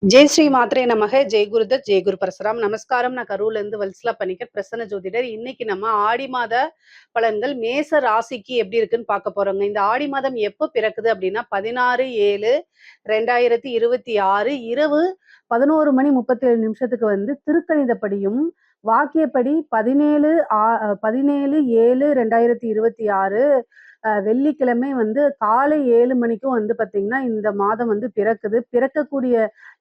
ஜெய் ஸ்ரீ மாத்ரே நமக. ஜெய் குருதத் ஜெய் குரு பரசுராம். நமஸ்காரம். நான் கரூர்ல இருந்து வல்சலா பணிக்கர், பிரசன்ன ஜோதிடர். இன்னைக்கு நம்ம ஆடி மாத பலன்கள் மேச ராசிக்கு எப்படி இருக்குன்னு பார்க்க போறோங்க. இந்த ஆடி மாதம் எப்போ பிறக்குது அப்படின்னா 16/7/2026 இரவு 11 மணி 37 நிமிஷத்துக்கு வந்து திருக்கணிதப்படியும், வாக்கியப்படி 17/7/2026 வெள்ளிக்கிழமை வந்து காலை 7 மணிக்கும் வந்து பார்த்தீங்கன்னா, இந்த மாதம் வந்து பிறக்குது. பிறக்கக்கூடிய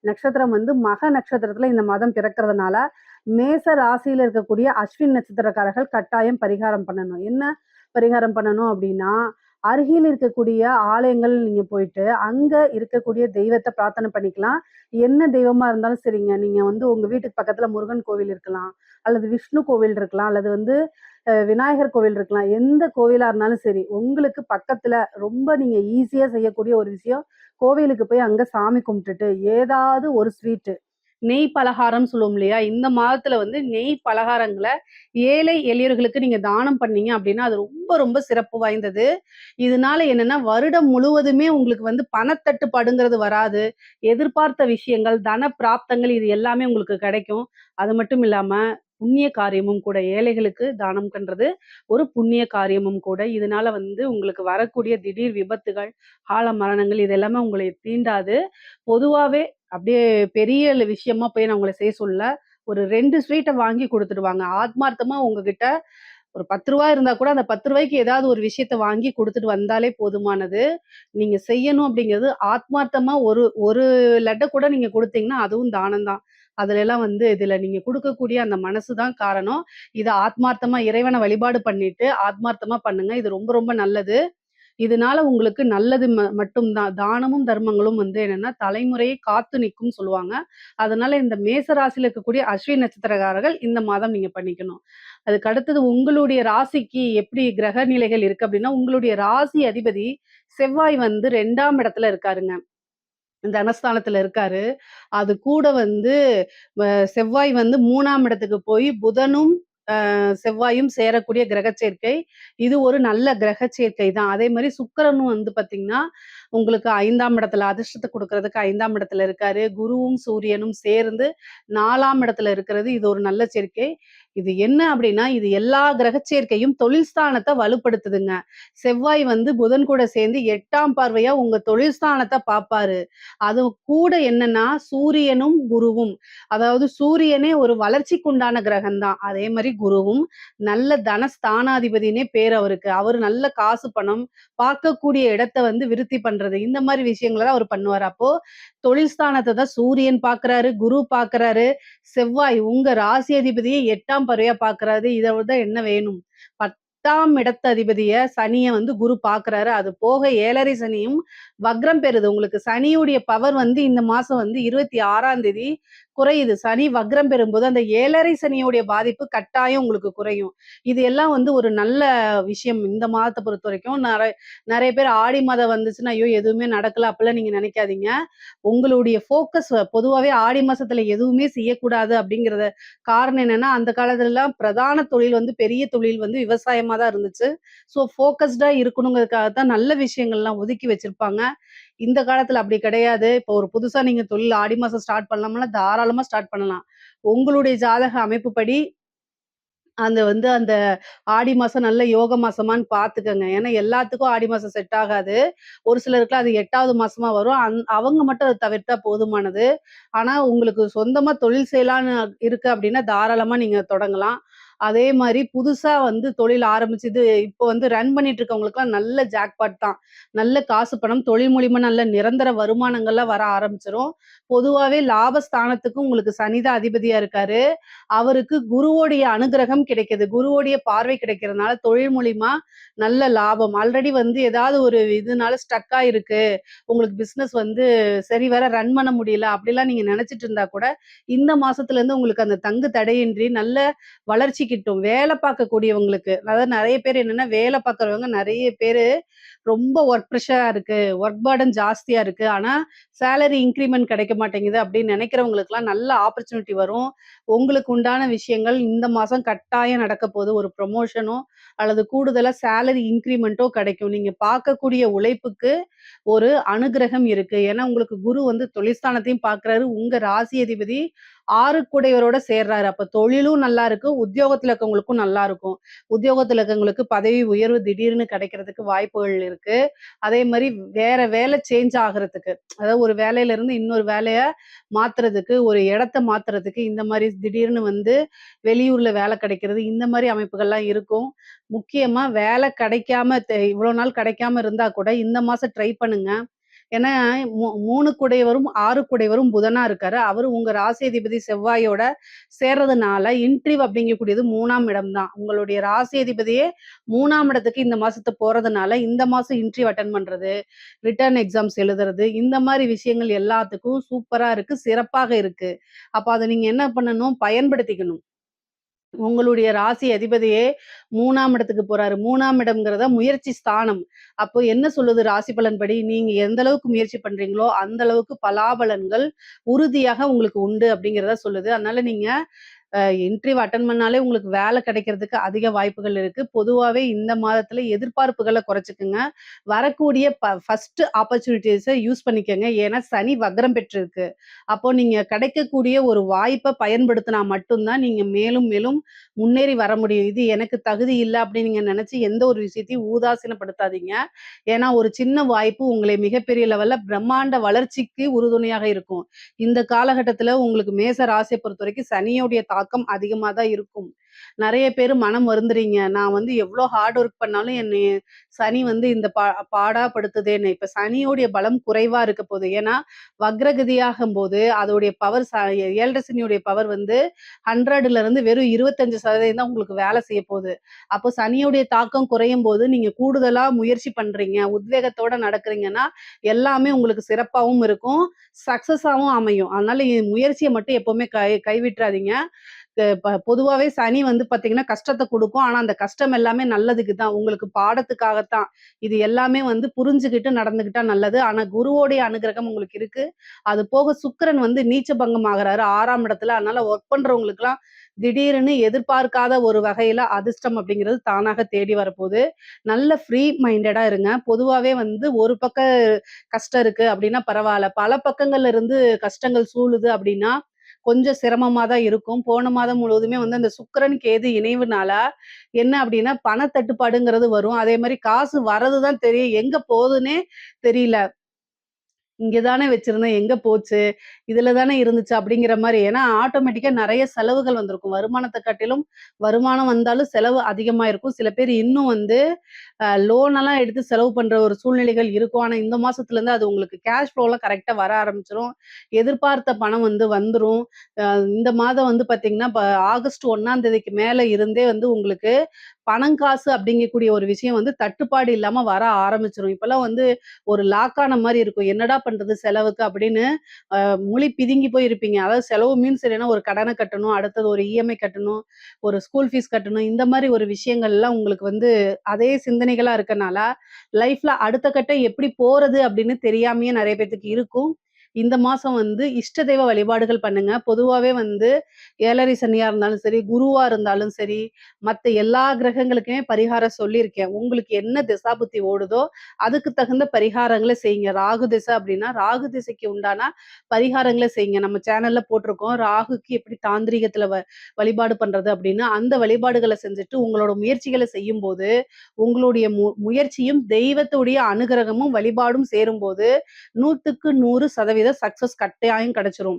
நட்சத்திரம் வந்து மக நட்சத்திரத்துல இந்த மாதம் பிறக்கிறதுனால, மேச ராசியில இருக்கக்கூடிய அஸ்வின் நட்சத்திரக்காரர்கள் கட்டாயம் பரிகாரம் பண்ணணும். என்ன பரிகாரம் பண்ணணும் அப்படின்னா, அருகில் இருக்கக்கூடிய ஆலயங்கள் நீங்க போயிட்டு, அங்க இருக்கக்கூடிய தெய்வத்த பிரார்த்தனை பண்ணிக்கலாம். என்ன தெய்வமா இருந்தாலும் சரிங்க. நீங்க வந்து உங்க வீட்டுக்கு பக்கத்துல முருகன் கோவில் இருக்கலாம், அல்லது விஷ்ணு கோவில் இருக்கலாம், அல்லது வந்து விநாயகர் கோவில் இருக்கலாம். எந்த கோவிலா இருந்தாலும் சரி, உங்களுக்கு பக்கத்துல ரொம்ப நீங்க ஈஸியா செய்யக்கூடிய ஒரு விஷயம், கோவிலுக்கு போய் அங்க சாமி கும்பிட்டுட்டு, ஏதாவது ஒரு ஸ்வீட்டு, நெய் பலகாரம் சொல்லுவோம் இல்லையா? இந்த மாதத்துல வந்து நெய் பலகாரங்கள ஏழை எளியவர்களுக்கு நீங்க தானம் பண்ணீங்க அப்படின்னா, அது ரொம்ப ரொம்ப சிறப்பு வாய்ந்தது. இதனால என்னன்னா, வருடம் முழுவதுமே உங்களுக்கு வந்து பணத்தட்டுப்பாடுங்கிறது வராது. எதிர்பார்த்த விஷயங்கள், தன பிராப்தங்கள் இது எல்லாமே உங்களுக்கு கிடைக்கும். அது மட்டும் இல்லாம, புண்ணிய காரியமும் கூட. ஏழைகளுக்கு தானம் பண்றது ஒரு புண்ணிய காரியமும் கூட. இதனால வந்து உங்களுக்கு வரக்கூடிய திடீர் விபத்துகள், மரணங்கள் இது எல்லாமே உங்களை தீண்டாது. பொதுவாவே அப்படியே பெரிய விஷயமா போய் நான் உங்கள செய்ய சொல்லல. ஒரு 2 ஸ்வீட்ட வாங்கி குடுத்துட்டு வாங்க. ஆத்மார்த்தமா உங்ககிட்ட ஒரு ரூ. 10 இருந்தா கூட அந்த ரூ. 10க்கு ஏதாவது ஒரு விஷயத்த வாங்கி குடுத்துட்டு வந்தாலே போதுமானது. நீங்க செய்யணும் அப்படிங்கிறது ஆத்மார்த்தமா ஒரு ஒரு லட்ட கூட நீங்க குடுத்தீங்கன்னா, அதுவும் தானம் தான். அதுலலாம் வந்து இதுல நீங்க குடுக்கக்கூடிய அந்த மனசு தான் காரணம். இத ஆத்மார்த்தமா இறைவன வழிபாடு பண்ணிட்டு, ஆத்மார்த்தமா பண்ணுங்க. இது ரொம்ப ரொம்ப நல்லது. இதனால உங்களுக்கு நல்லது மட்டும் தான். தானமும், தர்மங்களும் வந்து என்னன்னா, தலைமுறையை காத்து நிக்கும்னு சொல்லுவாங்க. அதனால இந்த மேச ராசியில இருக்கக்கூடிய அஸ்வினி நட்சத்திரக்காரர்கள் இந்த மாதம் நீங்க பண்ணிக்கணும். அதுக்கு அடுத்தது உங்களுடைய ராசிக்கு எப்படி கிரக நிலைகள் இருக்கு அப்படின்னா, உங்களுடைய ராசி அதிபதி செவ்வாய் வந்து 2ஆம் இடத்துல இருக்காருங்க. தனஸ்தானத்துல இருக்காரு. அது கூட வந்து செவ்வாய் வந்து 3ஆம் இடத்துக்கு போய் புதனும், செவ்வாயும் சேரக்கூடிய கிரக சேர்க்கை. இது ஒரு நல்ல கிரக சேர்க்கை தான். அதே மாரி சுக்கிரனும் வந்து பார்த்தீங்கன்னா, உங்களுக்கு 5ஆம் இடத்துல அதிர்ஷ்டத்த குடுக்குறதுக்கு 5ஆம் இடத்துல இருக்காரு. குருவும், சூரியனும் சேர்ந்து 4ஆம் இடத்துல இருக்கிறது. இது ஒரு நல்ல சேர்க்கை. இது என்ன அப்படின்னா, இது எல்லா கிரக சேர்க்கையும் தொழில் ஸ்தானத்த வலுப்படுத்துதுங்க. செவ்வாய் வந்து புதன் கூட சேர்ந்து 8ஆம் பார்வையா உங்க தொழில் ஸ்தானத்த பார்ப்பாரு. அது கூட என்னன்னா, சூரியனும், குருவும் அதாவது சூரியனே ஒரு வளர்ச்சிக்கு உண்டான கிரகம் தான். அதே மாரி குருவும் நல்ல தனஸ்தானாதிபதினே பேர் அவருக்கு. அவரு நல்ல காசு, பணம் பார்க்கக்கூடிய இடத்த வந்து விருத்தி பண்றது. இந்த மாரி விஷயங்கள தான் அவரு பண்ணுவாரு. அப்போ தொழில் ஸ்தானத்த தான் சூரியன் பார்க்குறாரு, குரு பார்க்குறாரு, செவ்வாய் உங்க ராசி அதிபதிய 8ஆம் பார்வையா பார்க்குறாரு. இத விட என்ன வேணும்? 10ஆம் இடத்து அதிபதிய சனிய வந்து குரு பார்க்குறாரு. அது போக 7.5 சனியும் வக்ரம் பெறுது. உங்களுக்கு சனியுடைய பவர் வந்து இந்த மாசம் வந்து 26ஆம் தேதி குறையுது. சனி வக்ரம் பெறும்போது அந்த 7.5 சனியுடைய பாதிப்பு கட்டாயம் உங்களுக்கு குறையும். இது எல்லாம் வந்து ஒரு நல்ல விஷயம் இந்த மாதத்த பொறுத்தவரைக்கும். நெறைய பேர் ஆடி மாதம் வந்துச்சுன்னா, ஐயோ! எதுவுமே நடக்கல அப்படிலாம் நீங்க நெனைக்காதீங்க. உங்களுடைய ஃபோக்கஸ் பொதுவாவே ஆடி மாசத்துல எதுவுமே செய்யக்கூடாது அப்படிங்கிறத காரணம் என்னன்னா, அந்த காலத்துலலாம் பிரதான தொழில் வந்து பெரிய தொழில் வந்து விவசாயமா தான் இருந்துச்சு. ஸோ ஃபோக்கஸ்டா இருக்கணுங்கிறதுக்காக தான் நல்ல விஷயங்கள்லாம் ஒதுக்கி வச்சிருப்பாங்க. இந்த காலத்துல அப்படி கிடையாது. இப்போ ஒரு புதுசா நீங்க தொழில் ஆடி மாசம் ஸ்டார்ட் பண்ணலாம்னா, தாராளமா ஸ்டார்ட் பண்ணலாம். உங்களுடைய ஜாதக அமைப்புப்படி அந்த ஆடி மாசம் நல்ல யோக மாசமான்னு பார்த்துக்கங்க. ஏன்னா எல்லாத்துக்கும் ஆடி மாசம் செட் ஆகாது. ஒரு சிலருக்குலாம் அது 8வது மாசமா வரும். அவங்க மட்டும் அத தவிர்த்தா போதுமானது. ஆனா உங்களுக்கு சொந்தமா தொழில் செய்யலான்னு இருக்கு அப்படின்னா, தாராளமா நீங்க தொடங்கலாம். அதே மாரி புதுசா வந்து தொழில் ஆரம்பிச்சு இப்போ வந்து ரன் பண்ணிட்டு இருக்கவங்களுக்குலாம் நல்ல ஜாக்பாட் தான். நல்ல காசு பணம் தொழில் மூலியமா நல்ல நிரந்தர வருமானங்கள்லாம் வர ஆரம்பிச்சுரும். பொதுவாவே லாபஸ்தானத்துக்கும் உங்களுக்கு சனி தான் அதிபதியா இருக்காரு. அவருக்கு குருவோடைய அனுகிரகம் கிடைக்குது. குருவோடைய பார்வை கிடைக்கிறதுனால தொழில் மூலியமா நல்ல லாபம். ஆல்ரெடி வந்து ஏதாவது ஒரு இதுனால ஸ்டக் ஆயிருக்கு. உங்களுக்கு பிசினஸ் வந்து சரிவர ரன் பண்ண முடியல. அப்படிலாம் நீங்க நினைச்சிட்டு இருந்தா கூட, இந்த மாசத்துலருந்து உங்களுக்கு அந்த தங்கு தடையின்றி நல்ல வளர்ச்சி கிட்டும். வேலை பார்க்கக்கூடியவங்களுக்கு, அதாவது நெறைய பேர் என்னன்னா, வேலை பார்க்குறவங்க நெறைய பேரு ரொம்ப ஒர்க் பிரஷரா இருக்கு. ஒர்க் பர்டன் ஜாஸ்தியா இருக்கு. ஆனா, சேலரி இன்கிரிமெண்ட் கிடைக்க மாட்டேங்குது அப்படின்னு நினைக்கிறவங்களுக்குலாம் நல்ல ஆப்பர்ச்சுனிட்டி வரும். உங்களுக்கு உண்டான விஷயங்கள் இந்த மாசம் கட்டாயம் நடக்க போகுது. ஒரு ப்ரமோஷனோ அல்லது கூடுதலா சேலரி இன்கிரிமெண்ட்டோ கிடைக்கும். நீங்க பார்க்கக்கூடிய உழைப்புக்கு ஒரு அனுக்கிரகம் இருக்கு. ஏன்னா உங்களுக்கு குரு வந்து தொழில்ஸ்தானத்தையும் பார்க்குறாரு. உங்க ராசி அதிபதி 6 சேர்றாரு. அப்ப தொழிலும் நல்லா இருக்கு. உத்தியோகத்துல இருக்கவங்களுக்கும் நல்லா இருக்கும். உத்தியோகத்துல இருக்கவங்களுக்கு பதவி உயர்வு திடீர்னு கிடைக்கிறதுக்கு வாய்ப்புகள் இருக்கு. அதே மாரி வேற வேலை சேஞ்ச் ஆகுறதுக்கு, அதாவது ஒரு வேலையில இருந்து இன்னொரு வேலைய மாத்துறதுக்கு, ஒரு இடத்த மாத்துறதுக்கு, இந்த மாரி திடீர்னு வந்து வெளியூர்ல வேலை கிடைக்கிறது, இந்த மாரி அமைப்புகள்லாம் இருக்கும். முக்கியமா வேலை கிடைக்காம இவ்வளோ நாள் கிடைக்காம இருந்தா கூட இந்த மாசம் ட்ரை பண்ணுங்க. ஏன்னா 3 குடையவரும் 6 குடையவரும் புதனா இருக்காரு. அவரு உங்க ராசி அதிபதி செவ்வாயோட சேர்றதுனால இன்ட்ரிவ் அப்படிங்கக்கூடியது 3ஆம் இடம் தான். உங்களுடைய ராசி அதிபதியே 3ஆம் இடத்துக்கு இந்த மாசத்துல போறதுனால, இந்த மாசம் இன்டர்வியூ அட்டெண்ட் பண்றது, ரிட்டர்ன் எக்ஸாம்ஸ் எழுதுறது, இந்த மாரி விஷயங்கள் எல்லாத்துக்கும் சூப்பரா இருக்கு. சிறப்பாக இருக்கு. அப்ப அத நீங்க என்ன பண்ணணும்? பயன்படுத்திக்கணும். உங்களுடைய ராசி அதிபதியே 3ஆம் இடத்துக்கு போறாரு. 3ஆம் இடம்ங்கிறத முயற்சி ஸ்தானம். அப்போ என்ன சொல்லுது ராசி பலன்படி? நீங்க எந்த அளவுக்கு முயற்சி பண்றீங்களோ, அந்த அளவுக்கு பலாபலன்கள் உறுதியாக உங்களுக்கு உண்டு அப்படிங்கிறத சொல்லுது. அதனால நீங்க இன்டர்வியூ அட்டெண்ட் பண்ணாலே உங்களுக்கு வேலை கிடைக்கிறதுக்கு அதிக வாய்ப்புகள் இருக்கு. பொதுவாவே இந்த மாதத்துல எதிர்பார்ப்புகள குறைச்சுக்குங்க. வரக்கூடிய ஃபர்ஸ்ட் ஆப்பர்ச்சுனிட்டீஸ யூஸ் பண்ணிக்கங்க. ஏன்னா சனி வக்ரம் பெற்றிருக்கு. அப்போ நீங்க கிடைக்கக்கூடிய ஒரு வாய்ப்ப பயன்படுத்தினா மட்டும் தான் நீங்க மேலும் மேலும் முன்னேறி வர முடியும். இது எனக்கு தகுதி இல்ல அப்படின்னு நீங்க நினைச்சு எந்த ஒரு விஷயத்தையும் ஊதாசீனப்படுத்தாதீங்க. ஏன்னா ஒரு சின்ன வாய்ப்பு உங்களை மிகப்பெரிய லெவல்ல பிரம்மாண்ட வளர்ச்சிக்கு உறுதுணையாக இருக்கும். இந்த காலகட்டத்துல உங்களுக்கு மேச ராசிய பொறுத்தவரைக்கும் சனியோடைய தாக்கம் அதிகமா தான் இருக்கும். நெறைய பேரு மனம் வருந்துறீங்க. நான் வந்து எவ்ளோ ஹார்ட் ஒர்க் பண்ணாலும் என்னைய சனி வந்து இந்த பாடா படுத்துதேன்னு. இப்ப சனியோடைய பலம் குறைவா இருக்க போது. ஏன்னா வக்ரகதியாகும்போது அதோடைய பவர் 7 சனியுடைய பவர் வந்து 100ல இருந்து வெறும் 25% தான் உங்களுக்கு வேலை செய்ய போது. அப்போ சனியுடைய தாக்கம் குறையும்போது நீங்க கூடுதலா முயற்சி பண்றீங்க, உத்வேகத்தோட நடக்கிறீங்கன்னா, எல்லாமே உங்களுக்கு சிறப்பாவும் இருக்கும். சக்சஸாவும் அமையும். அதனால முயற்சிய மட்டும் எப்பவுமே கைவிட்றாதீங்க. பொதுவாவே சனி வந்து பார்த்தீங்கன்னா, கஷ்டத்த குடுக்கும். ஆனா, அந்த கஷ்டம் எல்லாமே நல்லதுக்கு தான். உங்களுக்கு பாடத்துக்காகத்தான். இது எல்லாமே வந்து புரிஞ்சுகிட்டு நடந்துக்கிட்டா நல்லது. ஆனா, குருவோடைய அனுக்கிரகம் உங்களுக்கு இருக்கு. அது போக சுக்கிரன் வந்து நீச்ச பங்கம் ஆகுறாரு 6ஆம் இடத்துல. அதனால ஒர்க் பண்றவங்களுக்குலாம் திடீர்னு எதிர்பார்க்காத ஒரு வகையில அதிர்ஷ்டம் அப்படிங்கிறது தானாக தேடி வரப்போது. நல்ல ஃப்ரீ மைண்டடா இருங்க. பொதுவாவே வந்து ஒரு பக்கம் கஷ்டம் இருக்கு அப்படின்னா பரவால்ல. பல பக்கங்கள்ல இருந்து கஷ்டங்கள் சூழுது அப்படின்னா, கொஞ்சம் சிரமமா தான் இருக்கும். போன மாதம் முழுவதுமே வந்து அந்த சுக்கிரன், கேது இணைவுனால என்ன அப்படின்னா, பணத்தட்டுப்பாடுங்கிறது வரும். அதே மாரி காசு வரது தான் தெரியும். எங்க போகுதுன்னே தெரியல. இங்க தானே வச்சிருந்தேன். எங்க போச்சு? இதுல தானே இருந்துச்சு அப்படிங்கிற மாரி. ஏன்னா ஆட்டோமேட்டிக்கா நெறைய செலவுகள் வந்திருக்கும். வருமானத்த காட்டிலும் வருமானம் வந்தாலும் செலவு அதிகமா இருக்கும். சில பேர் இன்னும் வந்து லோன் எல்லாம் எடுத்து செலவு பண்ற ஒரு சூழ்நிலைகள் இருக்கும். ஆனா இந்த மாசத்துலருந்து அது உங்களுக்கு கேஷ் ஃப்ளோலாம் கரெக்ட்டா வர ஆரம்பிச்சுரும். எதிர்பார்த்த பணம் வந்து வந்துரும். அ இந்த மாதம் வந்து பார்த்தீங்கன்னா, ஆகஸ்ட் 1ஆம் தேதிக்கு மேல இருந்தே வந்து உங்களுக்கு பணம், காசு அப்படிங்கக்கூடிய ஒரு விஷயம் வந்து தட்டுப்பாடு இல்லாம வர ஆரம்பிச்சுரும். இப்பலாம் வந்து ஒரு லாக் ஆன மாரி இருக்கும். என்னடா பண்றது செலவுக்கு அப்படின்னு மொழி பிதுங்கி போய் இருப்பீங்க. அதாவது செலவு மீன்ஸ் என்னன்னா, ஒரு கடன கட்டணும், அடுத்தது ஒரு இஎம்ஐ கட்டணும், ஒரு ஸ்கூல் ஃபீஸ் கட்டணும். இந்த மாரி ஒரு விஷயங்கள்லாம் உங்களுக்கு வந்து அதே சிந்தனைகளா இருக்கனால, லைஃப்ல அடுத்த கட்டம் எப்படி போறது அப்படின்னு தெரியாமயே நெறைய பேத்துக்கு இருக்கும். இந்த மாசம் வந்து இஷ்ட தெய்வ வழிபாடுகள் பண்ணுங்க. பொதுவாவே வந்து 7 சனியா இருந்தாலும் சரி, குருவா இருந்தாலும் சரி, மத்த எல்லா கிரகங்களுக்குமே பரிகாரம் சொல்லியிருக்கேன். உங்களுக்கு என்ன திசாபுத்தி ஓடுதோ, அதுக்கு தகுந்த பரிகாரங்கள செய்யுங்க. ராகு திசை அப்படின்னா, ராகு திசைக்கு உண்டான பரிகாரங்கள செய்யுங்க. நம்ம சேனல்ல போட்டிருக்கோம். ராகுக்கு எப்படி தாந்திரீகத்துல வழிபாடு பண்றது அப்படின்னு, அந்த வழிபாடுகள செஞ்சுட்டு உங்களோட முயற்சிகள செய்யும்போது, உங்களுடைய முயற்சியும் தெய்வத்துடைய அனுகிரகமும் வழிபாடும் சேரும்போது 100க்கு 100% சக்சஸ் கட்டாயம் கிடைச்சிரும்.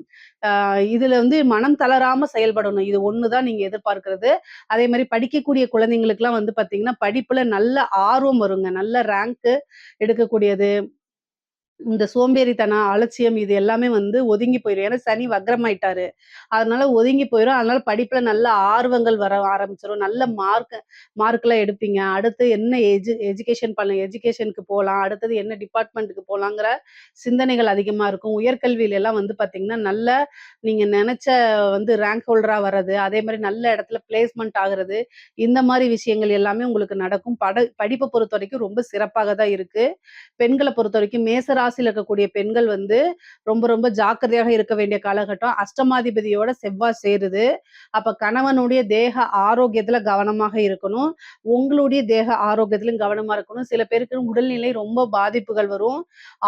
இதுல வந்து மனம் தளராம செயல்படணும். இது ஒண்ணு தான் நீங்க எதிர்பார்க்கிறது. அதே மாரி படிக்கக்கூடிய குழந்தைங்களுக்குலாம் வந்து பார்த்தீங்கன்னா, படிப்புல நல்ல ஆர்வம் வருங்க. நல்ல ரேங்க்கு எடுக்கக்கூடியது. இந்த சோம்பேறித்தனம், அலட்சியம் இது எல்லாமே வந்து ஒதுங்கி போயிரும். ஏன்னா சனி வக்ரமாயிட்டாரு. அதனால ஒதுங்கி போயிரும். அதனால படிப்புல நல்ல ஆர்வங்கள் வர ஆரம்பிச்சுரும். நல்ல மார்க்லாம் எடுப்பீங்க. அடுத்து என்ன எஜுகேஷன் எஜுகேஷனுக்கு போலாம். அடுத்தது என்ன டிபார்ட்மென்ட்க்கு போலாங்கிற சிந்தனைகள் அதிகமா இருக்கும். உயர்கல்வியில எல்லாம் வந்து பார்த்தீங்கன்னா, நல்ல நீங்க நெனச்ச வந்து ரேங்க் ஹோல்டரா வர்றது, அதே மாரி நல்ல இடத்துல பிளேஸ்மென்ட் ஆகுறது, இந்த மாரி விஷயங்கள் எல்லாமே உங்களுக்கு நடக்கும். படிப்ப பொறுத்தவரைக்கும் ரொம்ப சிறப்பாக தான் இருக்கு. பெண்கள பொறுத்தவரைக்கும் மேச ராசியில இருக்கக்கூடிய பெண்கள் வந்து ரொம்ப ரொம்ப ஜாக்கிரதையாக இருக்க வேண்டிய காலகட்டம். அஷ்டமாதிபதியோட செவ்வாய் சேருது. அப்ப கணவனுடைய தேக ஆரோக்கியத்துல கவனமாக இருக்கணும். உங்களுடைய தேக ஆரோக்கியத்திலும் கவனமா இருக்கணும். சில பேருக்கு உடல்நிலை ரொம்ப பாதிப்புகள் வரும்.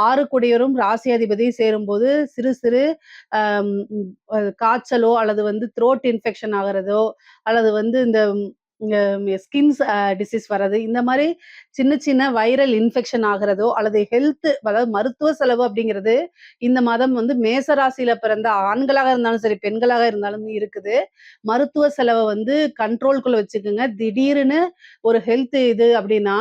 6 கூடியவரும் ராசி அதிபதியும் சேரும்போது சிறு சிறு அம் காய்ச்சலோ அல்லது வந்து த்ரோட் இன்ஃபெக்ஷன் ஆகுறதோ, அல்லது வந்து இந்த ஸ்கின்ஸ் டிசீஸ் வர்றது, இந்த மாரி சின்ன சின்ன வைரல் இன்ஃபெக்ஷன் ஆகுறதோ, அல்லது அதாவது மருத்துவ செலவு அப்படிங்கிறது இந்த மாதம் வந்து மேச ராசியில பிறந்த ஆண்களாக இருந்தாலும் சரி, பெண்களாக இருந்தாலும் இருக்குது. மருத்துவ செலவ வந்து கண்ட்ரோல்குள்ள வச்சுக்குங்க. திடீர்னு ஒரு ஹெல்த் இது அப்படின்னா,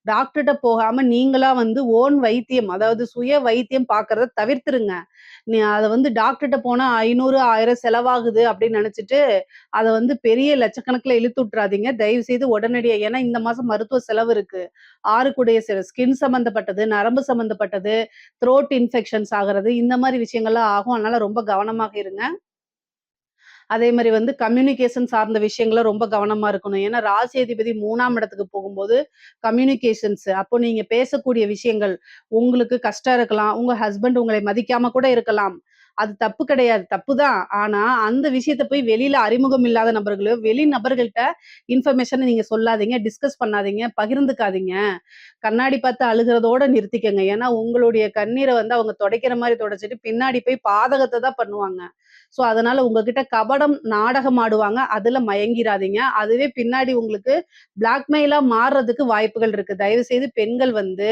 டாக்டர்ட்ட போகாம நீங்களா வந்து ஓன் வைத்தியம், அதாவது சுய வைத்தியம் பார்க்கறத தவிர்த்துருங்க. அத வந்து டாக்டர்ட்ட போனா 500, 1000 செலவாகுது அப்படின்னு நெனச்சுட்டு, அத வந்து பெரிய லட்சக்கணக்குல இழுத்து விட்டுறாதீங்க. தயவு செய்து உடனடியா, ஏன்னா இந்த மாசம் மருத்துவ செலவு இருக்கு. 6 கூடிய ஸ்கின் சம்மந்தப்பட்டது, நரம்பு சம்மந்தப்பட்டது, த்ரோட் இன்ஃபெக்ஷன்ஸ் ஆகுறது, இந்த மாரி விஷயங்கள்லாம் ஆகும். அதனால ரொம்ப கவனமாக இருங்க. அதே மாரி வந்து கம்யூனிகேஷன் சார்ந்த விஷயங்கள்ல ரொம்ப கவனமா இருக்கணும். ஏன்னா ராசி அதிபதி 3ஆம் இடத்துக்கு போகும்போது கம்யூனிகேஷன்ஸ், அப்போ நீங்க பேசக்கூடிய விஷயங்கள் உங்களுக்கு கஷ்டம் இருக்கலாம். உங்க ஹஸ்பண்ட் உங்களை மதிக்காம கூட இருக்கலாம். அது தப்பு கிடையாது. தப்பு தான். ஆனா அந்த விஷயத்த போய் வெளியில அறிமுகம் இல்லாத நபர்களோ, வெளி நபர்கள்ட்ட இன்ஃபர்மேஷன நீங்க சொல்லாதீங்க, டிஸ்கஸ் பண்ணாதீங்க, பகிர்ந்துக்காதீங்க. கண்ணாடி பார்த்து அழுகுறதோட நிறுத்திக்கங்க. ஏன்னா உங்களுடைய கண்ணீர வந்து அவங்க துடைக்கிற மாரி துடைச்சுட்டு பின்னாடி போய் பாதகத்த தான் பண்ணுவாங்க. அதனால உங்ககிட்ட கபடம் நாடகம் ஆடுவாங்க. அதுல மயங்கிராதீங்க. அதுவே பின்னாடி உங்களுக்கு பிளாக்மெயிலா மாறுறதுக்கு வாய்ப்புகள் இருக்கு. தயவு செய்து பெண்கள் வந்து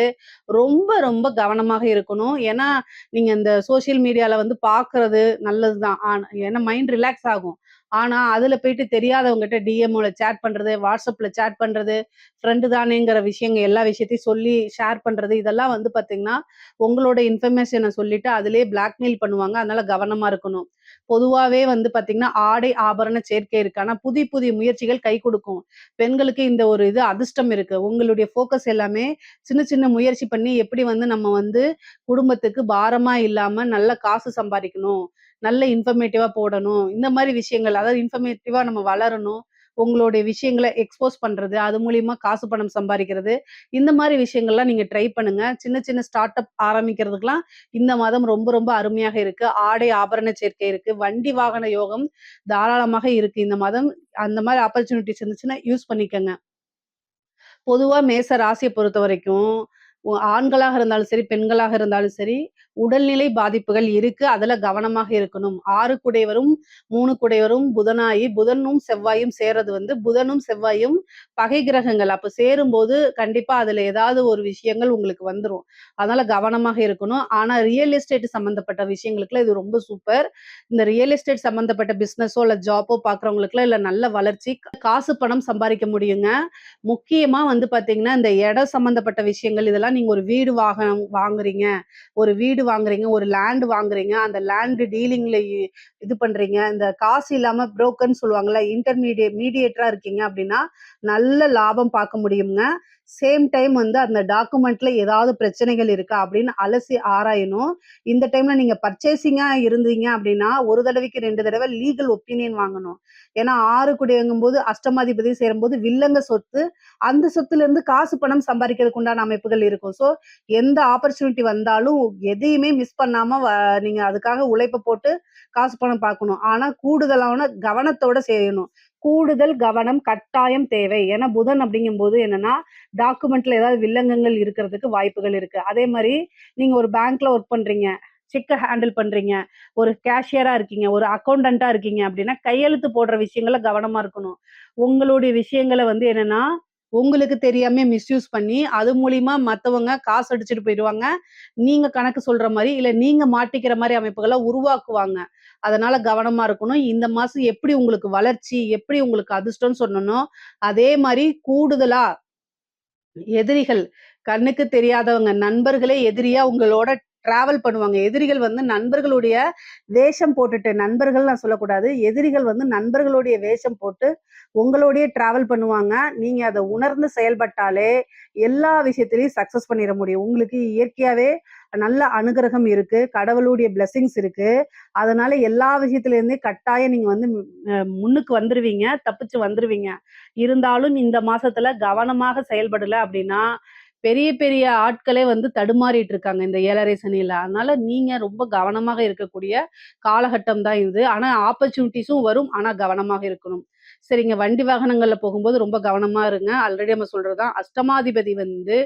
ரொம்ப ரொம்ப கவனமாக இருக்கணும். ஏன்னா, நீங்க இந்த சோசியல் மீடியால வந்து பார்க்கறது நல்லதுதான். ஏன்னா மைண்ட் ரிலாக்ஸ் ஆகும். ஆனா, அதுல போயிட்டு தெரியாதவங்ககிட்ட டிஎம்ல சேட் பண்றது, WhatsAppல சேட் பண்றது, ஃப்ரெண்டு தானேங்கிற விஷயங்கள் எல்லா விஷயத்தையும் சொல்லி ஷேர் பண்றது, இதெல்லாம் வந்து பார்த்தீங்கன்னா, உங்களோட இன்ஃபர்மேஷன சொல்லிட்டு அதிலேயே பிளாக்மெயில் பண்ணுவாங்க. அதனால கவனமா இருக்கணும். பொதுவாவே வந்து பார்த்தீங்கன்னா, ஆடை ஆபரண சேர்க்கை இருக்கு. ஆனா புதிய புதிய முயற்சிகள் கை குடுக்கும். பெண்களுக்கு இந்த ஒரு இது அதிர்ஷ்டம் இருக்கு. உங்களுடைய ஃபோக்கஸ் எல்லாமே சின்ன சின்ன முயற்சி பண்ணி எப்படி வந்து நம்ம வந்து குடும்பத்துக்கு பாரமா இல்லாம நல்ல காசு சம்பாரிக்கணும், நல்ல இன்ஃபர்மேட்டிவா போடணும். இந்த மாரி விஷயங்கள், அதாவது இன்ஃபர்மேட்டிவா நம்ம வளரணும். உங்களுடைய விஷயங்கள எக்ஸ்போஸ் பண்றது, அது மூலியமா காசு பணம் சம்பாரிக்கிறது. இந்த மாரி விஷயங்கள்லாம் நீங்க ட்ரை பண்ணுங்க. சின்ன சின்ன ஸ்டார்ட் அப் ஆரம்பிக்கிறதுக்குலாம் இந்த மாதம் ரொம்ப ரொம்ப அருமையாக இருக்கு. ஆடை ஆபரண சேர்க்கை இருக்கு. வண்டி வாகன யோகம் தாராளமாக இருக்கு இந்த மாதம். அந்த மாரி ஆப்பர்ச்சுனிட்டீஸ் இருந்துச்சுன்னா யூஸ் பண்ணிக்கங்க. பொதுவா மேச ராசிய பொறுத்தவரைக்கும், ஆண்களாக இருந்தாலும் சரி, பெண்களாக இருந்தாலும் சரி, உடல்நிலை பாதிப்புகள் இருக்கு. அதுல கவனமாக இருக்கணும். 6 குடையவரும், 3 குடையவரும் புதனாயி, புதனும் செவ்வாயும் சேர்றது வந்து புதனும் செவ்வாயும் பகை கிரகங்கள். அப்ப சேரும்போது கண்டிப்பா அதுல ஏதாவது ஒரு விஷயங்கள் உங்களுக்கு வந்துரும். அதனால கவனமாக இருக்கணும். ஆனா ரியல் எஸ்டேட் சம்பந்தப்பட்ட விஷயங்களுக்குலாம் இது ரொம்ப சூப்பர். இந்த ரியல் எஸ்டேட் சம்பந்தப்பட்ட பிசினஸோ, இல்ல ஜாப்போ பார்க்குறவங்களுக்குலாம் இதுல நல்ல வளர்ச்சி, காசு பணம் சம்பாரிக்க முடியுங்க. முக்கியமா வந்து பார்த்தீங்கன்னா, இந்த இடம் சம்மந்தப்பட்ட விஷயங்கள் இதெல்லாம் நீங்க ஒரு வீடு வாங்குறீங்க. ஒரு வீடு வாங்குறீங்க, ஒரு லேண்ட் வாங்குறீங்க. அந்த லேண்ட் டீலிங்ல இது பண்றீங்க. இந்த காசு இல்லாம புரோக்கர்ன்னு சொல்லுவாங்கல்ல, மீடியேட்டரா இருக்கீங்க அப்படின்னா, நல்ல லாபம் பார்க்க முடியுங்க. சேம் டைம் வந்து அந்த டாக்குமெண்ட்ல ஏதாவது பிரச்சனைகள் இருக்கா அப்படின்னு அலசி ஆராயணும். இந்த டைம்ல நீங்க பர்ச்சேசிங்கா இருந்தீங்க அப்படின்னா, ஒரு தடவைக்கு 2 தடவ லீகல் ஒப்பீனியன் வாங்கணும். ஏன்னா 6 கூடியங்கும்போது அஷ்டமாதிபதி சேரும்போது வில்லங்க சொத்து, அந்த சொத்துல இருந்து காசு பணம் சம்பாரிக்கிறதுக்கு உண்டான அமைப்புகள் இருக்கும். எந்த ஆப்பர்ச்சுனிட்டி வந்தாலும் எதையுமே மிஸ் பண்ணாம நீங்க அதுக்காக உழைப்ப போட்டு காசு பணம் பார்க்கணும். ஆனா கூடுதலான கவனத்தோட செய்யணும். கூடுதல் கவனம் கட்டாயம் தேவை. ஏன்னா புதன் அப்படிங்கும்போது என்னன்னா, டாக்குமெண்ட்ல ஏதாவது வில்லங்கங்கள் இருக்கிறதுக்கு வாய்ப்புகள் இருக்கு. அதே மாரி நீங்க ஒரு பேங்க்ல ஒர்க் பண்றீங்க. செக்க ஹேண்டில் பண்றீங்க. ஒரு கேஷியரா இருக்கீங்க. ஒரு அக்கவுண்டன்ட்டா இருக்கீங்க அப்படின்னா, கையெழுத்து போடுற விஷயங்கள்ல கவனமா இருக்கணும். உங்களுடைய விஷயங்கள வந்து என்னன்னா, உங்களுக்கு தெரியாமயே மிஸ்யூஸ் பண்ணி, அது மூலியமா மத்தவங்க காசு அடிச்சுட்டு போயிருவாங்க. நீங்க கணக்கு சொல்ற மாரி, இல்ல நீங்க மாட்டிக்கிற மாரி அமைப்புகள உருவாக்குவாங்க. அதனால கவனமா இருக்கணும். இந்த மாசம் எப்படி உங்களுக்கு வளர்ச்சி, எப்படி உங்களுக்கு அதிர்ஷ்டம்னு சொன்னனோ, அதே மாரி கூடுதலா எதிரிகள், கண்ணுக்கு தெரியாதவங்க, நண்பர்களே எதிரியா உங்களோட டிராவல் பண்ணுவாங்க. எதிரிகள் வந்து நண்பர்களுடைய வேஷம் போட்டுட்டு, நண்பர்கள் நான் சொல்லக்கூடாது. எதிரிகள் வந்து நண்பர்களுடைய வேஷம் போட்டு உங்களோடயே டிராவல் பண்ணுவாங்க. நீங்க அத உணர்ந்து செயல்பட்டாலே, எல்லா விஷயத்திலயும் சக்சஸ் பண்ணிற முடியும். உங்களுக்கு இயற்கையாவே நல்ல அனுகிரகம் இருக்கு. கடவுளுடைய பிளெஸிங்ஸ் இருக்கு. அதனால எல்லா விஷயத்திலேருந்தே கட்டாயம் நீங்க வந்து முன்னுக்கு வந்துருவீங்க. தப்பிச்சு வந்துருவீங்க. இருந்தாலும் இந்த மாசத்துல கவனமாக செயல்படல அப்படின்னா, பெரிய பெரிய ஆட்களே வந்து தடுமாறிட்டு இருக்காங்க இந்த 7:30 சனியில. அதனால நீங்க ரொம்ப கவனமாக இருக்கக்கூடிய காலகட்டம் தான் இது. ஆனா ஆப்பர்ச்சுனிட்டீஸும் வரும். ஆனா கவனமாக இருக்கணும். சரிங்க. வண்டி வாகனங்கள்ல போகும்போது ரொம்ப கவனமா இருங்க. ஆல்ரெடி நம்ம சொல்றது தான். அஷ்டமாதிபதி வந்து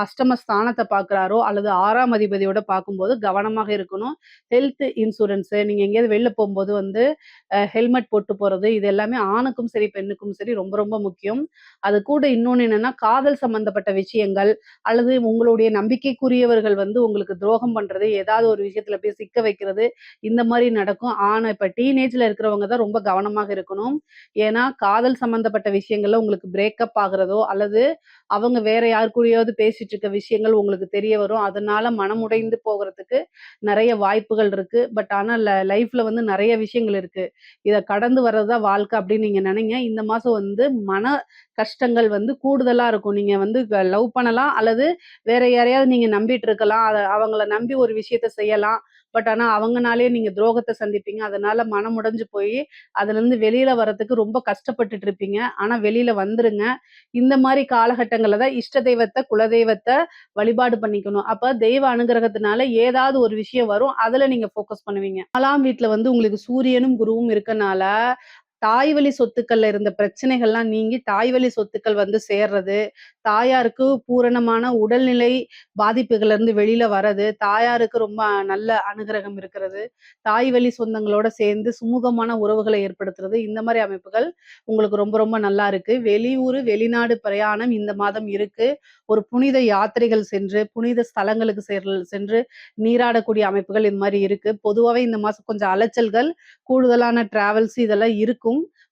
அஷ்டம ஸ்தானத்த பார்க்குறாரோ, அல்லது 6ஆம் அதிபதியோட பார்க்கும்போது கவனமாக இருக்கணும். ஹெல்த் இன்சூரன்ஸு நீங்க எங்கேயாவது வெளில போம்போது வந்து ஹெல்மெட் போட்டு போறது, இது எல்லாமே ஆணுக்கும் சரி, பெண்ணுக்கும் சரி ரொம்ப ரொம்ப முக்கியம். அது கூட இன்னொன்னு என்னன்னா, காதல் சம்பந்தப்பட்ட விஷயங்கள், அல்லது உங்களுடைய நம்பிக்கைக்குரியவர்கள் வந்து உங்களுக்கு துரோகம் பண்றது, ஏதாவது ஒரு விஷயத்துல போய் சிக்க வைக்கிறது, இந்த மாரி நடக்கும். ஆனா இப்ப டீனேஜ்ல இருக்கிறவங்க தான் ரொம்ப கவனமாக இருக்கணும். ஏன்னா, காதல் சம்பந்தப்பட்ட விஷயங்கள்ல உங்களுக்கு பிரேக்கப் ஆகுறதோ, அல்லது அவங்க வேற யார் கூடயாவது பேசிட்டு இருக்க விஷயங்கள் உங்களுக்கு தெரிய வரும். அதனால மனமுடைந்து போகுறதுக்கு நெறைய வாய்ப்புகள் இருக்கு. பட் ஆனா லைஃப்ல வந்து நெறைய விஷயங்கள் இருக்கு. இத கடந்து வர்றது தான் வாழ்க்கை அப்படின்னு நீங்க நெனைங்க. இந்த மாசம் வந்து மன கஷ்டங்கள் வந்து கூடுதலா இருக்கும். நீங்க வந்து லவ் பண்ணலாம், அல்லது வேற யாரையாவது நீங்க நம்பிட்டு இருக்கலாம். அவங்கள நம்பி ஒரு விஷயத்த செய்யலாம். பட் ஆனா அவங்கனாலயே நீங்க துரோகத்த சந்திப்பீங்க. அதனால மனம் உடைஞ்சு போயி, அதுலருந்து வெளியில வரதுக்கு ரொம்ப கஷ்டப்பட்டுட்டு இருப்பீங்க. ஆனா வெளியில வந்துருங்க. இந்த மாரி காலகட்டங்கள்ல தான் இஷ்ட தெய்வத்த, குலதெய்வத்த வழிபாடு பண்ணிக்கணும். அப்ப தெய்வ அனுகிரகத்தினால ஏதாவது ஒரு விஷயம் வரும். அதுல நீங்க ஃபோக்கஸ் பண்ணுவீங்க. 4ஆம் வீட்ல வந்து உங்களுக்கு சூரியனும், குருவும் இருக்கனால, தாய் வழி சொத்துக்கள்ல இருந்த பிரச்சனைகள்லாம் நீங்கி, தாய் வழி சொத்துக்கள் வந்து சேர்றது, தாயாருக்கு பூரணமான உடல்நிலை பாதிப்புகள்ல இருந்து வெளியில வர்றது, தாயாருக்கு ரொம்ப நல்ல அனுகிரகம் இருக்கிறது, தாய் வழி சொந்தங்களோட சேர்ந்து சுமூகமான உறவுகளை ஏற்படுத்துறது, இந்த மாரி அமைப்புகள் உங்களுக்கு ரொம்ப ரொம்ப நல்லா இருக்கு. வெளியூரு, வெளிநாடு பிரயாணம் இந்த மாதம் இருக்கு. ஒரு புனித யாத்திரைகள் சென்று, புனித ஸ்தலங்களுக்கு சென்று நீராடக்கூடிய அமைப்புகள் இந்த மாரி இருக்கு. பொதுவாவே இந்த மாசம் கொஞ்சம் அலைச்சல்கள், கூடுதலான டிராவல்ஸ் இதெல்லாம் இருக்கும்.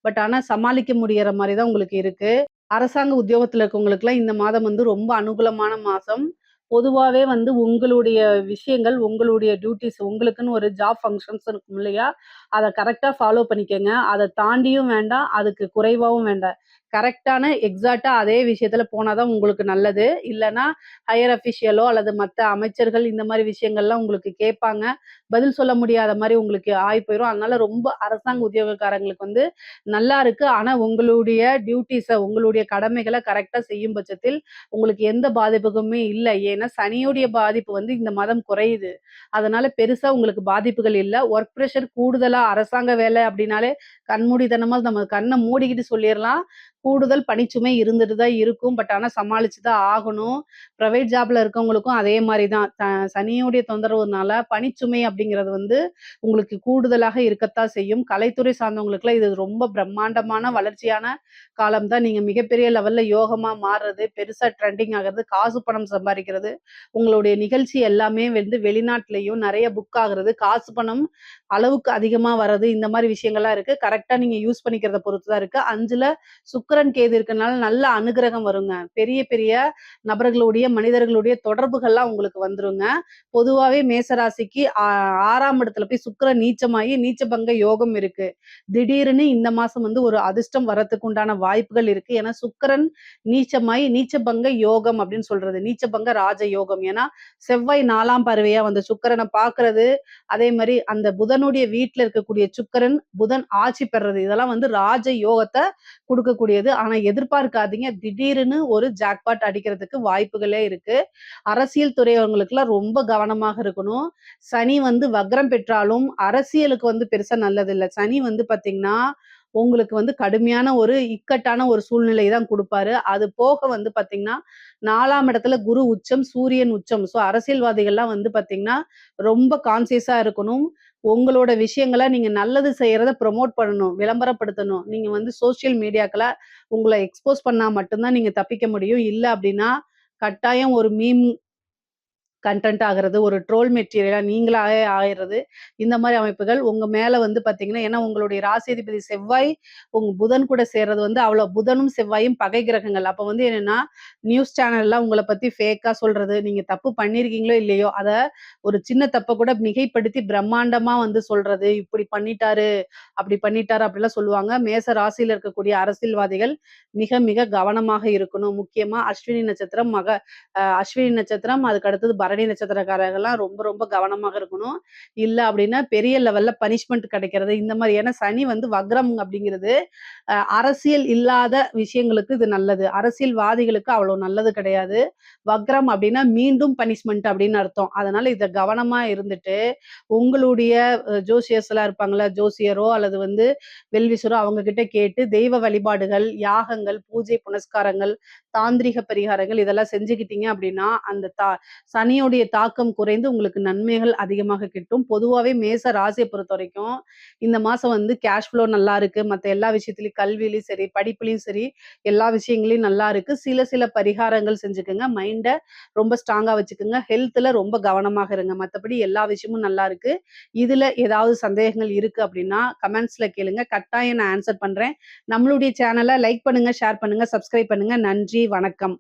பட் ஆனா சமாளிக்க முடியற மாரி தான் உங்களுக்கு இருக்கு. அரசாங்க உத்தியோகத்துல இருக்கவங்களுக்குலாம் இந்த மாதம் வந்து ரொம்ப அனுகூலமான மாசம். பொதுவாவே வந்து உங்களுடைய விஷயங்கள், உங்களுடைய டியூட்டீஸ் உங்களுக்குன்னு ஒரு ஜாப் ஃபங்ஷன்ஸ் இருக்கும் இல்லையா? அத கரெக்ட்டா ஃபாலோ பண்ணிக்கங்க. அத தாண்டியும் வேண்டாம், அதுக்கு குறைவாவும் வேண்டாம். கரெக்ட்டான எக்ஸாக்ட்டா அதே விஷயத்துல போனா தான் உங்களுக்கு நல்லது. இல்லன்னா ஹையர் அஃபிஷியலோ அல்லது மத்த அமைச்சர்கள் இந்த மாரி விஷயங்கள்லாம் உங்களுக்கு கேட்பாங்க. பதில் சொல்ல முடியாத மாரி உங்களுக்கு ஆயி போயிரும். அதனால ரொம்ப அரசாங்க உத்தியோகக்காரங்களுக்கு வந்து நல்லா இருக்கு. ஆனா உங்களுடைய டியூட்டீஸ, உங்களுடைய கடமைகள கரெக்ட்டா செய்யும் பட்சத்தில் உங்களுக்கு எந்த பாதிப்புக்குமே இல்ல. ஏன்னா சனியுடைய பாதிப்பு வந்து இந்த மாதம் குறையுது. அதனால பெருசா உங்களுக்கு பாதிப்புகள் இல்ல. வொர்க் பிரஷர் கூடுதலா அரசாங்க வேலை அப்டின்னாலே கண்மூடித்தனமா நம்ம கண்ண மூடிக்கிட்டு சொல்லிறலாம். கூடுதல் பணிச்சுமை இருந்துட்டு தான் இருக்கும். பட் ஆனா சமாளிச்சு தான் ஆகணும். பிரைவேட் ஜாப்ல இருக்கவங்களுக்கும் அதே மாரி தான். சனியுடைய தொந்தரவுனால பணிச்சுமை அப்படிங்கிறது வந்து உங்களுக்கு கூடுதலாக இருக்கத்தான் செய்யும். கலைத்துறை சார்ந்தவங்களுக்குலாம் இது ரொம்ப பிரம்மாண்டமான வளர்ச்சியான காலம் தான். நீங்க மிகப்பெரிய லெவல்ல யோகமா மாறுறது, பெருசா ட்ரெண்டிங் ஆகுறது, காசு பணம் சம்பாரிக்கிறது, உங்களுடைய நிகழ்ச்சி எல்லாமே வந்து வெளிநாட்டிலயும் நெறைய புக் ஆகுறது, காசு பணம் அளவுக்கு அதிகமா வர்றது, இந்த மாரி விஷயங்கள்லாம் இருக்கு. கரெக்ட்டா நீங்க யூஸ் பண்ணிக்கிறத பொறுத்து தான் இருக்கு. 5ல சுக்கிரன், கேது இருக்கனால நல்ல அனுகிரகம் வருங்க. பெரிய பெரிய நபர்களுடைய, மனிதர்களுடைய தொடர்புகள்லாம் உங்களுக்கு வந்துருங்க. பொதுவாவே மேச ராசிக்கு 6ஆம் இடத்துல போய் சுக்கிரன் நீச்சமாயி, நீச்சபங்க யோகம் இருக்கு. திடீர்னு இந்த மாசம் வந்து ஒரு அதிர்ஷ்டம் வரதுக்கு உண்டான வாய்ப்புகள் இருக்கு. ஏன்னா சுக்கிரன் நீச்சமாயி, நீச்சபங்க யோகம் அப்படின்னு சொல்றது. நீச்சபங்க ராஜ யோகம். ஏன்னா செவ்வாய் 4ஆம் பார்வையா வந்து சுக்கிரன பார்க்கிறது, அதே மாரி அந்த புதனுடைய வீட்ல இருக்கக்கூடிய சுக்கிரன், புதன் ஆட்சி பெறது. இதெல்லாம் வந்து ராஜ யோகத்த குடுக்கக்கூடியது. ஆனா எதிர்பார்க்காதீங்க. திடீர்னு ஒரு ஜாக்பாட் அடிக்கிறதுக்கு வாய்ப்புகளே இருக்கு. அரசியல் துறையவங்களுக்குலாம் ரொம்ப கவனமாக இருக்கணும். சனி வந்து வக்ரம் பெற்றாலும், அரசியலுக்கு வந்து பெருசா நல்லதில்ல. சனி வந்து பார்த்தீங்கன்னா, உங்களுக்கு வந்து கடுமையான ஒரு இக்கட்டான ஒரு சூழ்நிலை தான் குடுப்பாரு. அது போக வந்து பார்த்தீங்கன்னா, 4ஆம் இடத்துல குரு உச்சம், சூரியன் உச்சம். ஸோ அரசியல்வாதிகள்லாம் வந்து பார்த்தீங்கன்னா, ரொம்ப கான்ஷியஸா இருக்கணும். உங்களோட விஷயங்கள நீங்க நல்லது செய்யறத ப்ரமோட் பண்ணணும். விளம்பரப்படுத்தணும். நீங்க வந்து சோசியல் மீடியாக்கள உங்கள எக்ஸ்போஸ் பண்ணா மட்டும் தான் நீங்க தப்பிக்க முடியும். இல்ல அப்டின்னா, கட்டாயம் ஒரு மீம் கன்டென்ட் ஆகுறது, ஒரு ட்ரோல் மெட்டீரியலா நீங்களாவே ஆயிறது. இந்த மாரி அமைப்புகள் உங்க மேல வந்து பார்த்தீங்கன்னா, ஏன்னா உங்களுடைய ராசிதிபதி செவ்வாய், உங்க புதன் கூட சேர்றது வந்து அவ்வளோ புதனும், செவ்வாயும் பகை கிரகங்கள். அப்ப வந்து என்னன்னா, நியூஸ் சேனல்லாம் உங்கள பத்தி ஃபேக்கா சொல்றது, நீங்க தப்பு பண்ணியிருக்கீங்களோ இல்லையோ, அத ஒரு சின்ன தப்ப கூட மிகைப்படுத்தி பிரம்மாண்டமா வந்து சொல்றது, "இப்படி பண்ணிட்டாரு, அப்படி பண்ணிட்டாரு" அப்படிலாம் சொல்லுவாங்க. மேச ராசியில இருக்கக்கூடிய அரசியல்வாதிகள் மிக மிக கவனமாக இருக்கணும். முக்கியமா அஸ்வினி நட்சத்திரம், அஸ்வினி நட்சத்திரம், அதுக்கு அடுத்தது பரணி பரணி நட்சத்திரக்காரர்கள்லாம் ரொம்ப ரொம்ப கவனமாக இருக்கணும். இல்ல அப்படின்னா பெரிய லெவல்ல பனிஷ்மெண்ட் கிடைக்கிறது. இந்த மாரி ஏன்னா சனி வந்து வக்ரம் அப்படிங்கிறது அரசியல் இல்லாத விஷயங்களுக்கு இது நல்லது. அரசியல்வாதிகளுக்கு அவ்வளோ நல்லது கிடையாது. வக்ரம் அப்படின்னா மீண்டும் பனிஷ்மெண்ட் அப்படின்னு அர்த்தம். அதனால இத கவனமா இருந்துட்டு, உங்களுடைய ஜோசியர்ஸ்லாம் இருப்பாங்கல்ல, ஜோசியரோ அல்லது வந்து வெல்விசரோ அவங்க கிட்ட கேட்டு தெய்வ வழிபாடுகள், யாகங்கள், பூஜை புனஸ்காரங்கள், தாந்திரிக பரிகாரங்கள் இதெல்லாம் செஞ்சுக்கிட்டீங்க அப்படின்னா, அந்த சனியுடைய தாக்கம் குறைந்து உங்களுக்கு நன்மைகள் அதிகமாக கிட்டும். பொதுவாவே மேச ராசிய பொறுத்தவரைக்கும், இந்த மாசம் வந்து கேஷ் ஃப்ளோ நல்லா இருக்கு. மத்த எல்லா விஷயத்திலயும் கல்வியிலயும் சரி, படிப்புலயும் சரி, எல்லா விஷயங்களையும் நல்லா இருக்கு. சில சில பரிகாரங்கள் செஞ்சுக்கங்க. மைண்ட ரொம்ப ஸ்ட்ராங்கா வச்சுக்கங்க. ஹெல்த்ல ரொம்ப கவனமாக இருங்க. மத்தபடி எல்லா விஷயமும் நல்லா இருக்கு. இதுல ஏதாவது சந்தேகங்கள் இருக்கு அப்படின்னா, கமெண்ட்ஸ்ல கேளுங்க. கட்டாயம் நான் ஆன்சர் பண்றேன். நம்மளுடைய சேனல லைக் பண்ணுங்க, ஷேர் பண்ணுங்க, சப்ஸ்கிரைப் பண்ணுங்க. நன்றி, வணக்கம்.